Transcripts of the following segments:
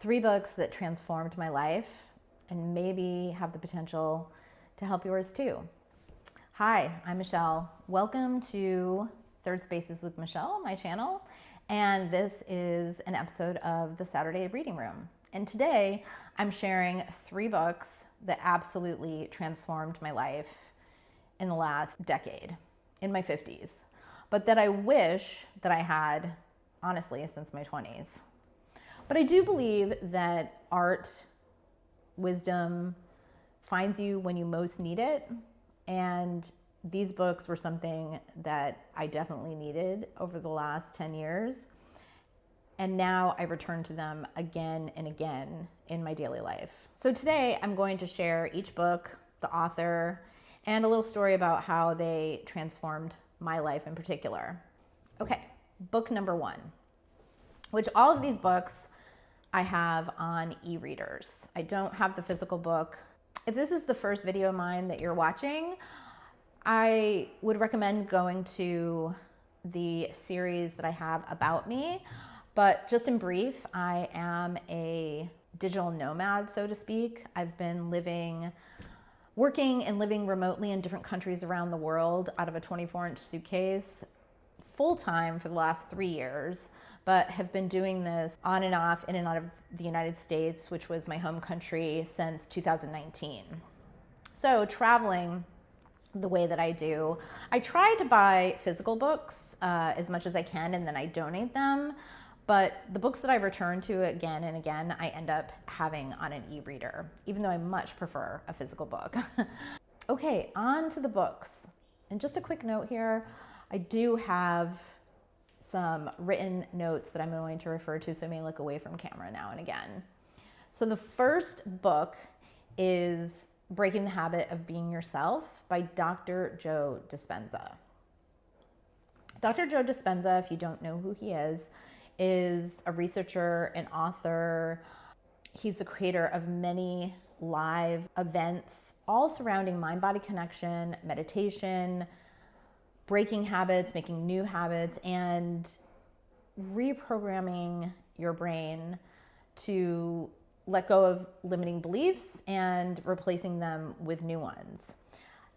3 books that transformed my life and maybe have the potential to help yours too. Hi, I'm Michelle. Welcome to Third Spaces with Michelle, my channel. And this is an episode of the Saturday Reading Room. And today I'm sharing 3 books that absolutely transformed my life in the last decade, in my 50s, but that I wish that I had, honestly, since my 20s. But I do believe that art, wisdom finds you when you most need it. And these books were something that I definitely needed over the last 10 years. And now I return to them again and again in my daily life. So today I'm going to share each book, the author, and a little story about how they transformed my life in particular. Okay, book number 1, which all of these books I have on e-readers. I don't have the physical book. If this is the first video of mine that you're watching, I would recommend going to the series that I have about me. But just in brief, I am a digital nomad, so to speak. I've been working and living remotely in different countries around the world out of a 24-inch suitcase full-time for the last 3 years, but have been doing this on and off in and out of the United States, which was my home country, since 2019. So traveling the way that I do, I try to buy physical books as much as I can, and then I donate them. But the books that I return to again and again, I end up having on an e-reader, even though I much prefer a physical book. Okay, on to the books. And just a quick note here, I do have some written notes that I'm going to refer to, so I may look away from camera now and again. So the first book is Breaking the Habit of Being Yourself by Dr. Joe Dispenza. Dr. Joe Dispenza, if you don't know who he is a researcher, an author. He's the creator of many live events, all surrounding mind-body connection, meditation, breaking habits, making new habits, and reprogramming your brain to let go of limiting beliefs and replacing them with new ones.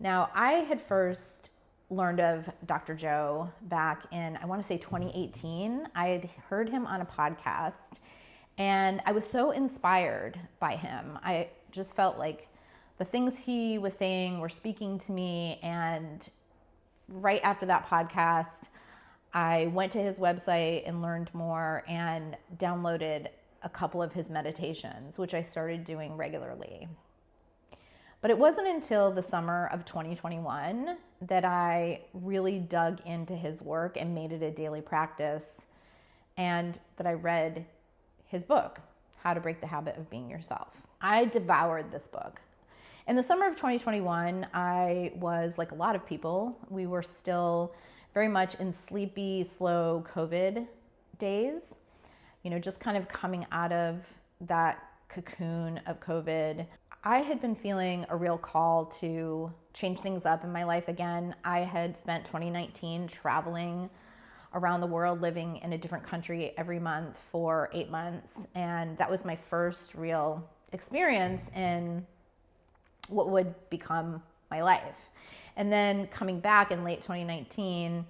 Now, I had first learned of Dr. Joe back in, I want to say 2018. I had heard him on a podcast and I was so inspired by him. I just felt like the things he was saying were speaking to me, and right after that podcast, I went to his website and learned more and downloaded a couple of his meditations, which I started doing regularly. But it wasn't until the summer of 2021 that I really dug into his work and made it a daily practice, and that I read his book, How to Break the Habit of Being Yourself. I devoured this book. In the summer of 2021, I was like a lot of people. We were still very much in sleepy, slow COVID days, just kind of coming out of that cocoon of COVID. I had been feeling a real call to change things up in my life again. I had spent 2019 traveling around the world, living in a different country every month for 8 months. And that was my first real experience in what would become my life. And then coming back in late 2019,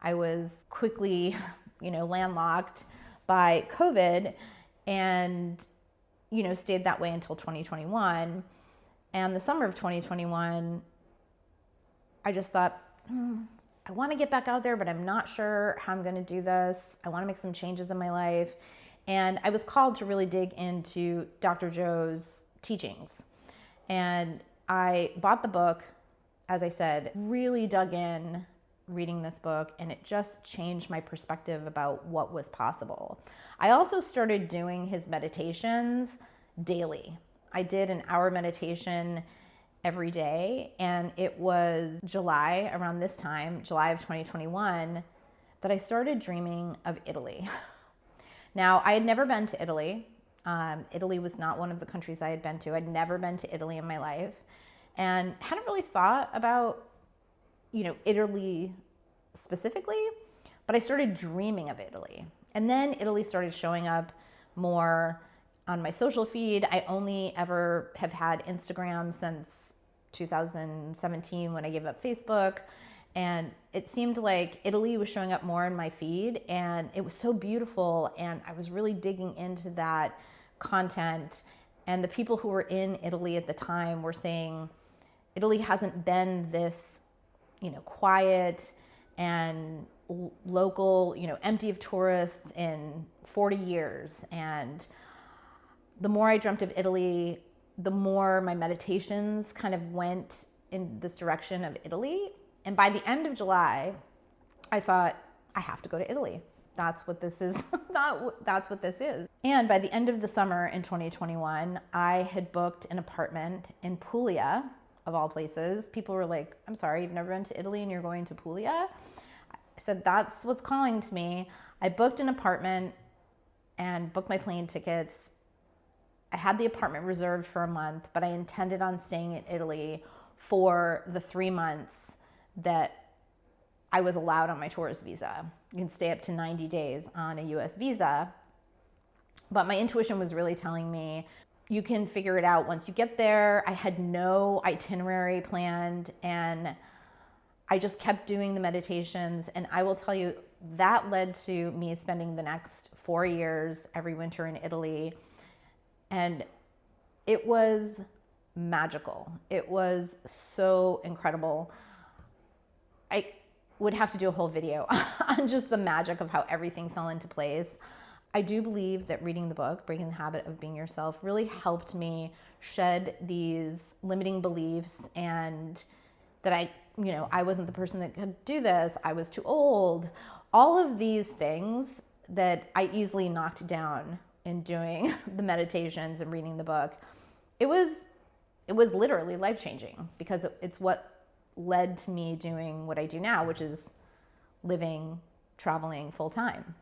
I was quickly, landlocked by COVID, and stayed that way until 2021. And the summer of 2021, I just thought, I want to get back out there, but I'm not sure how I'm going to do this. I want to make some changes in my life. And I was called to really dig into Dr. Joe's teachings. And I bought the book, as I said, really dug in reading this book, and it just changed my perspective about what was possible. I also started doing his meditations daily. I did an hour meditation every day, and it was July, around this time, July of 2021, that I started dreaming of Italy. Now, I had never been to Italy. Italy was not one of the countries I had been to. I'd never been to Italy in my life, and hadn't really thought about, Italy specifically, but I started dreaming of Italy. And then Italy started showing up more on my social feed. I only ever have had Instagram since 2017 when I gave up Facebook. And it seemed like Italy was showing up more in my feed, and it was so beautiful. And I was really digging into that content. And the people who were in Italy at the time were saying, Italy hasn't been this, quiet and local, empty of tourists in 40 years. And the more I dreamt of Italy, the more my meditations kind of went in this direction of Italy. And by the end of July, I thought, I have to go to Italy. That's what this is. That's what this is. And by the end of the summer in 2021, I had booked an apartment in Puglia, of all places. People were like, I'm sorry, you've never been to Italy and you're going to Puglia? I said, that's what's calling to me. I booked an apartment and booked my plane tickets. I had the apartment reserved for a month, but I intended on staying in Italy for the 3 months that I was allowed on my tourist visa. You can stay up to 90 days on a US visa. But my intuition was really telling me, you can figure it out once you get there. I had no itinerary planned, and I just kept doing the meditations. And I will tell you, that led to me spending the next 4 years every winter in Italy. And it was magical. It was so incredible. I would have to do a whole video on just the magic of how everything fell into place. I do believe that reading the book, Breaking the Habit of Being Yourself, really helped me shed these limiting beliefs, and that I wasn't the person that could do this. I was too old. All of these things that I easily knocked down in doing the meditations and reading the book. It was literally life-changing, because it's what led to me doing what I do now, which is living, traveling full-time.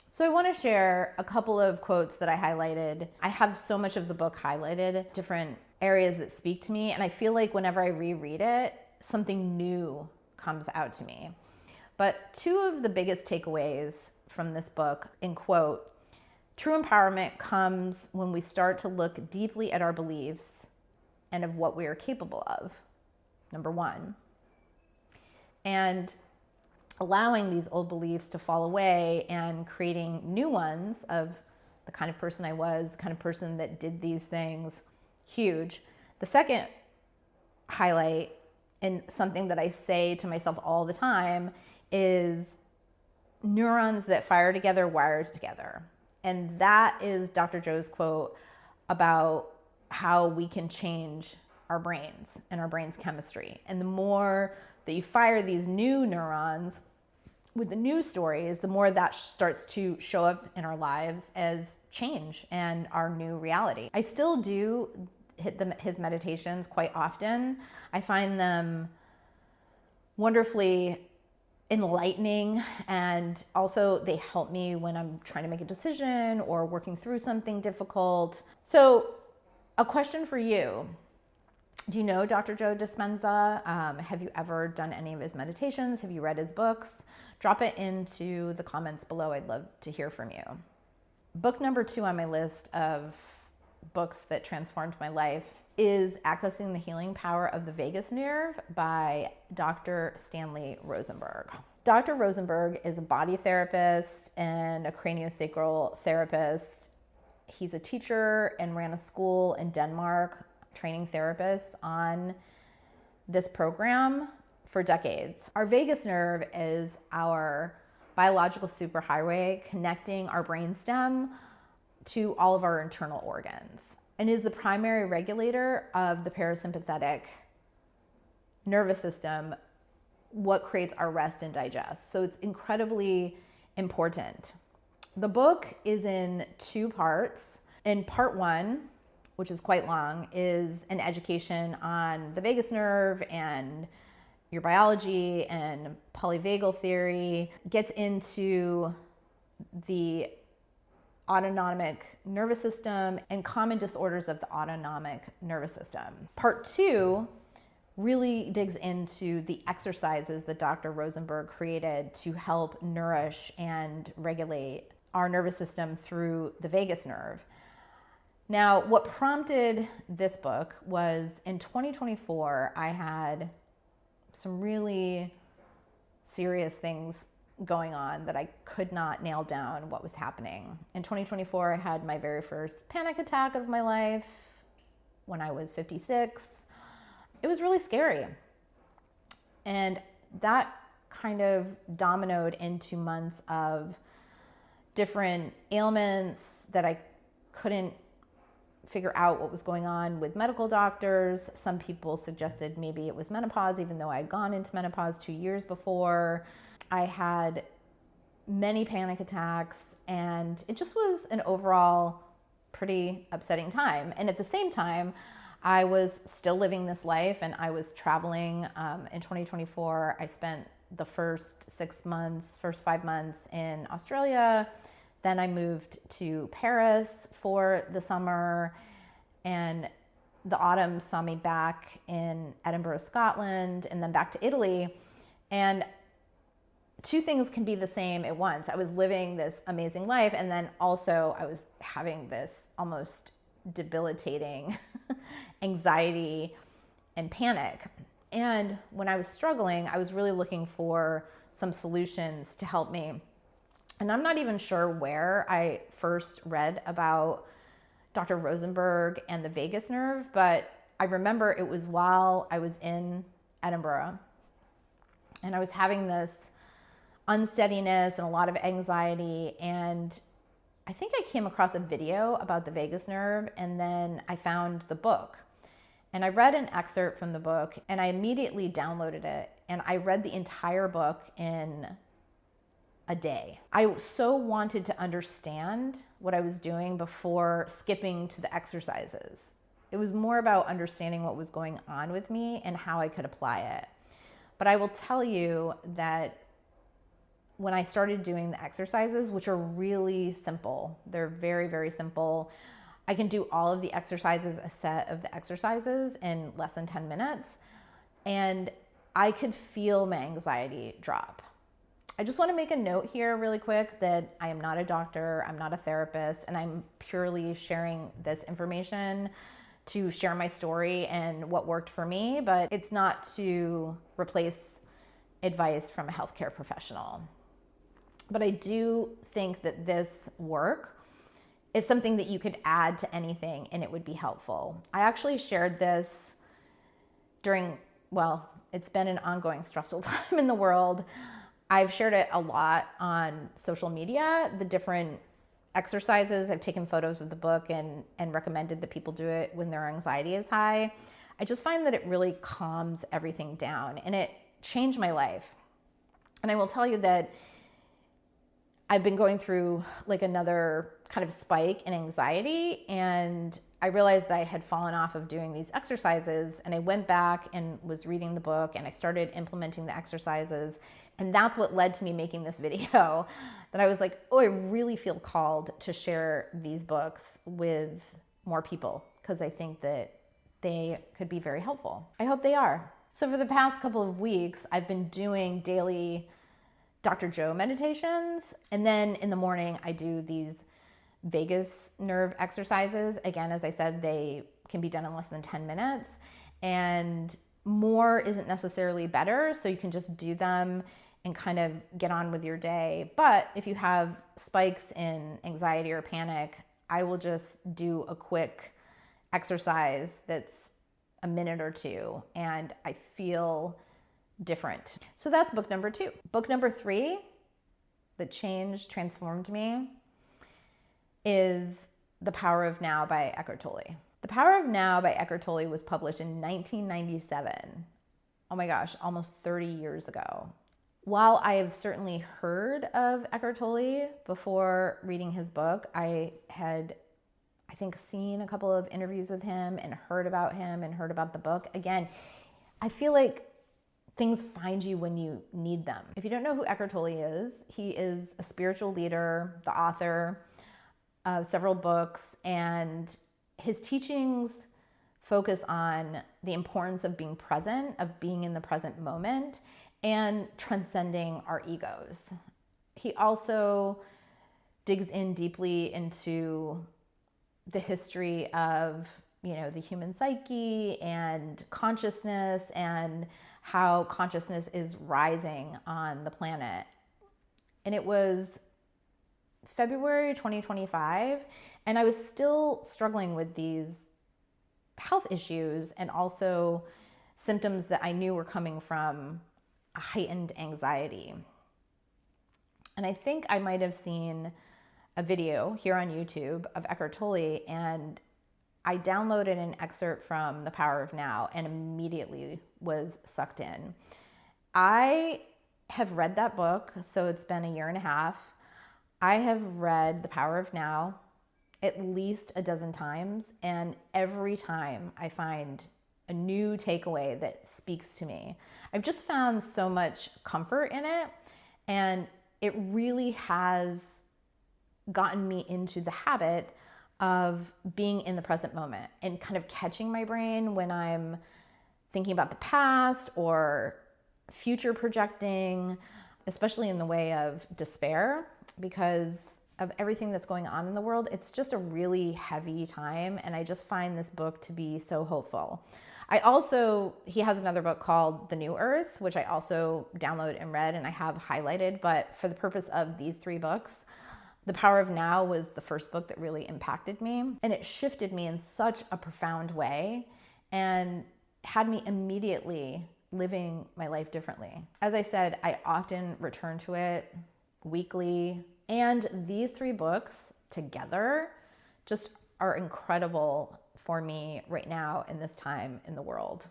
So I want to share a couple of quotes that I highlighted. I have so much of the book highlighted, different areas that speak to me, and I feel like whenever I reread it, something new comes out to me. But 2 of the biggest takeaways from this book, in quote, true empowerment comes when we start to look deeply at our beliefs and of what we are capable of, number 1. And allowing these old beliefs to fall away and creating new ones of the kind of person I was, the kind of person that did these things, huge. The second highlight, and something that I say to myself all the time, is neurons that fire together wire together. And that is Dr. Joe's quote about how we can change our brains and our brain's chemistry. And the more that you fire these new neurons with the new stories, the more that starts to show up in our lives as change and our new reality. I still do hit his meditations quite often. I find them wonderfully enlightening, and also they help me when I'm trying to make a decision or working through something difficult. So a question for you. Do you know Dr. Joe Dispenza? Have you ever done any of his meditations? Have you read his books? Drop it into the comments below. I'd love to hear from you. Book number 2 on my list of books that transformed my life is Accessing the Healing Power of the Vagus Nerve by Dr. Stanley Rosenberg. Dr. Rosenberg is a body therapist and a craniosacral therapist. He's a teacher and ran a school in Denmark training therapists on this program for decades. Our vagus nerve is our biological superhighway connecting our brainstem to all of our internal organs, and is the primary regulator of the parasympathetic nervous system, what creates our rest and digest. So it's incredibly important. The book is in 2 parts. In part 1, which is quite long, is an education on the vagus nerve and your biology and polyvagal theory, gets into the autonomic nervous system and common disorders of the autonomic nervous system. Part 2 really digs into the exercises that Dr. Rosenberg created to help nourish and regulate our nervous system through the vagus nerve. Now, what prompted this book was in 2024, I had some really serious things going on that I could not nail down what was happening. In 2024, I had my very first panic attack of my life when I was 56. It was really scary. And that kind of dominoed into months of different ailments that I couldn't figure out what was going on with medical doctors. Some people suggested maybe it was menopause, even though I had gone into menopause 2 years before. I had many panic attacks, and it just was an overall pretty upsetting time. And at the same time, I was still living this life, and I was traveling. In 2024, I spent the first 5 months in Australia. Then I moved to Paris for the summer, and the autumn saw me back in Edinburgh, Scotland, and then back to Italy. And two things can be the same at once. I was living this amazing life, and then also I was having this almost debilitating anxiety and panic. And when I was struggling, I was really looking for some solutions to help me. And I'm not even sure where I first read about Dr. Rosenberg and the vagus nerve, but I remember it was while I was in Edinburgh, and I was having this unsteadiness and a lot of anxiety. And I think I came across a video about the vagus nerve, and then I found the book. And I read an excerpt from the book, and I immediately downloaded it, and I read the entire book in a day. I so wanted to understand what I was doing before skipping to the exercises. It was more about understanding what was going on with me and how I could apply it. But I will tell you that when I started doing the exercises, which are really simple, they're very, very simple. I can do all of the exercises, a set of the exercises, in less than 10 minutes. And I could feel my anxiety drop. I just want to make a note here really quick that I am not a doctor, I'm not a therapist, and I'm purely sharing this information to share my story and what worked for me, but it's not to replace advice from a healthcare professional. But I do think that this work is something that you could add to anything and it would be helpful. I actually shared this during, well, it's been an ongoing stressful time in the world. I've shared it a lot on social media, the different exercises. I've taken photos of the book and recommended that people do it when their anxiety is high. I just find that it really calms everything down, and it changed my life. And I will tell you that I've been going through like another kind of spike in anxiety, and I realized I had fallen off of doing these exercises, and I went back and was reading the book, and I started implementing the exercises. And that's what led to me making this video, that I was like, oh, I really feel called to share these books with more people because I think that they could be very helpful. I hope they are. So for the past couple of weeks, I've been doing daily Dr. Joe meditations. And then in the morning, I do these vagus nerve exercises. Again, as I said, they can be done in less than 10 minutes. And more isn't necessarily better. So you can just do them and kind of get on with your day. But if you have spikes in anxiety or panic, I will just do a quick exercise that's a minute or two, and I feel different. So that's book number 2. Book number 3 that transformed me is The Power of Now by Eckhart Tolle. The Power of Now by Eckhart Tolle was published in 1997. Oh my gosh, almost 30 years ago. While I have certainly heard of Eckhart Tolle before reading his book, I had, I think, seen a couple of interviews with him and heard about him and heard about the book. Again, I feel like things find you when you need them. If you don't know who Eckhart Tolle is, he is a spiritual leader, the author of several books, and his teachings focus on the importance of being present, of being in the present moment, and transcending our egos. He also digs in deeply into the history of, the human psyche and consciousness, and how consciousness is rising on the planet. And it was February 2025, and I was still struggling with these health issues and also symptoms that I knew were coming from a heightened anxiety. And I think I might have seen a video here on YouTube of Eckhart Tolle, and I downloaded an excerpt from The Power of Now and immediately was sucked in. I have read that book, so it's been a year and a half. I have read The Power of Now at least a dozen times, and every time I find a new takeaway that speaks to me. I've just found so much comfort in it, and it really has gotten me into the habit of being in the present moment and kind of catching my brain when I'm thinking about the past or future projecting, especially in the way of despair, because of everything that's going on in the world. It's just a really heavy time, and I just find this book to be so hopeful. He has another book called The New Earth, which I also downloaded and read and I have highlighted, but for the purpose of these 3 books, The Power of Now was the first book that really impacted me, and it shifted me in such a profound way and had me immediately living my life differently. As I said, I often return to it weekly, and these 3 books together just are incredible for me right now in this time in the world.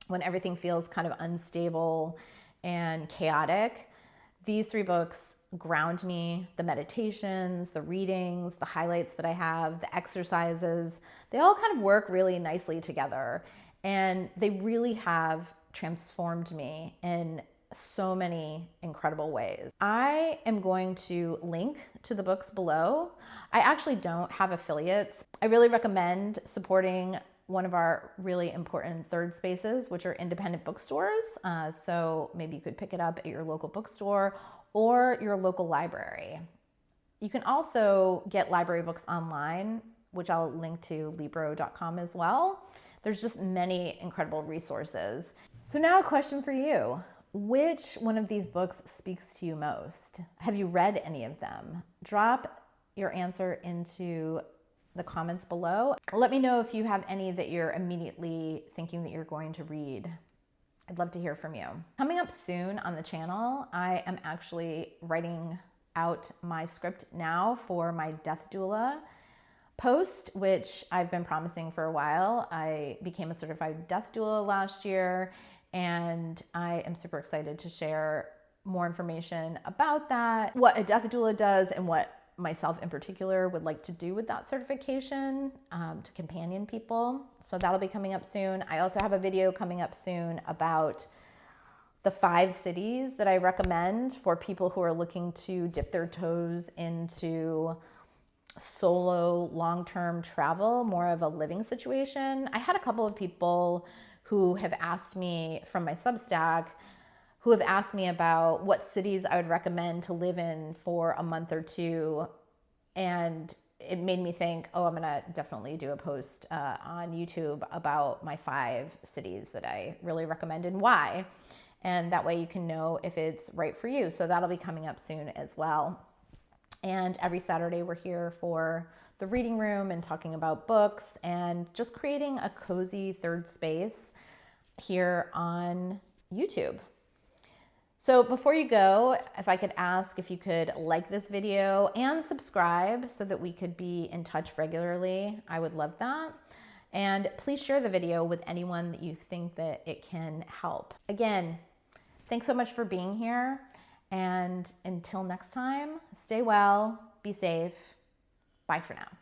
When everything feels kind of unstable and chaotic, these 3 books ground me. The meditations, the readings, the highlights that I have, the exercises, they all kind of work really nicely together. And they really have transformed me in so many incredible ways. I am going to link to the books below. I actually don't have affiliates. I really recommend supporting one of our really important third spaces, which are independent bookstores. So maybe you could pick it up at your local bookstore or your local library. You can also get library books online, which I'll link to Libro.com as well. There's just many incredible resources. So now a question for you. Which one of these books speaks to you most? Have you read any of them? Drop your answer into the comments below. Let me know if you have any that you're immediately thinking that you're going to read. I'd love to hear from you. Coming up soon on the channel, I am actually writing out my script now for my death doula post, which I've been promising for a while. I became a certified death doula last year, and I am super excited to share more information about that, what a death doula does, and what myself in particular would like to do with that certification to companion people. So that'll be coming up soon. I also have a video coming up soon about the 5 cities that I recommend for people who are looking to dip their toes into solo long-term travel, more of a living situation. I had a couple of people who have asked me from my Substack, who have asked me about what cities I would recommend to live in for a month or 2. And it made me think, oh, I'm gonna definitely do a post on YouTube about my 5 cities that I really recommend and why. And that way you can know if it's right for you. So that'll be coming up soon as well. And every Saturday we're here for the reading room and talking about books and just creating a cozy third space here on YouTube. So before you go, if I could ask if you could like this video and subscribe so that we could be in touch regularly, I would love that. And please share the video with anyone that you think that it can help. Again, thanks so much for being here. And until next time, stay well, be safe. Bye for now.